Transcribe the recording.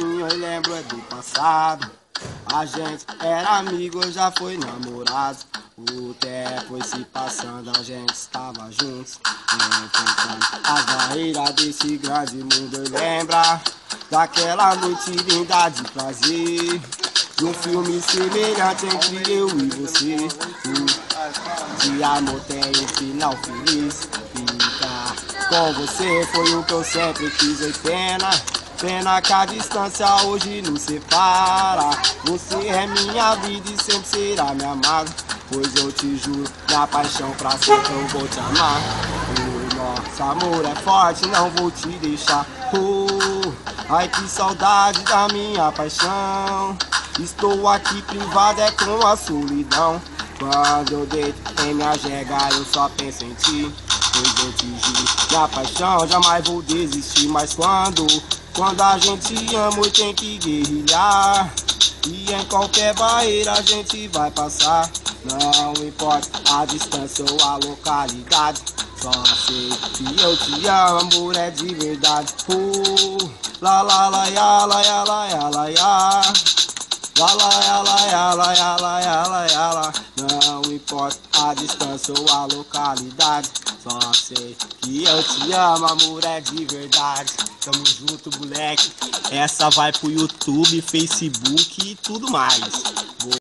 assim eu lembro é do passado. A gente era amigo, já foi namorado. O tempo foi se passando, a gente estava juntos, enfrentando as barreiras desse grande mundo. Eu lembro daquela noite linda de prazer, de um filme semelhante entre eu e você. De amor tem um final feliz. Ficar com você foi o que eu sempre quis. E pena que a distância hoje nos separa. Você é minha vida e sempre será minha amada. Pois eu te juro, minha paixão pra sempre eu vou te amar. Nosso amor é forte, não vou te deixar. Ai que saudade da minha paixão. Estou aqui privado é com a solidão. Quando eu deito em minha jega eu só penso em ti. Pois eu te juro, minha paixão jamais vou desistir. Mas quando a gente ama eu tem que guerrilhar. E em qualquer barreira a gente vai passar. Não importa a distância ou a localidade, só sei que eu te amo, amor é de verdade. La la la ya la ya la ya la ya. La la ya la ya la ya la ya la ya la. Não importa a distância ou a localidade, só sei que eu te amo, amor é de verdade. Tamo junto, moleque. Essa vai pro YouTube, Facebook e tudo mais.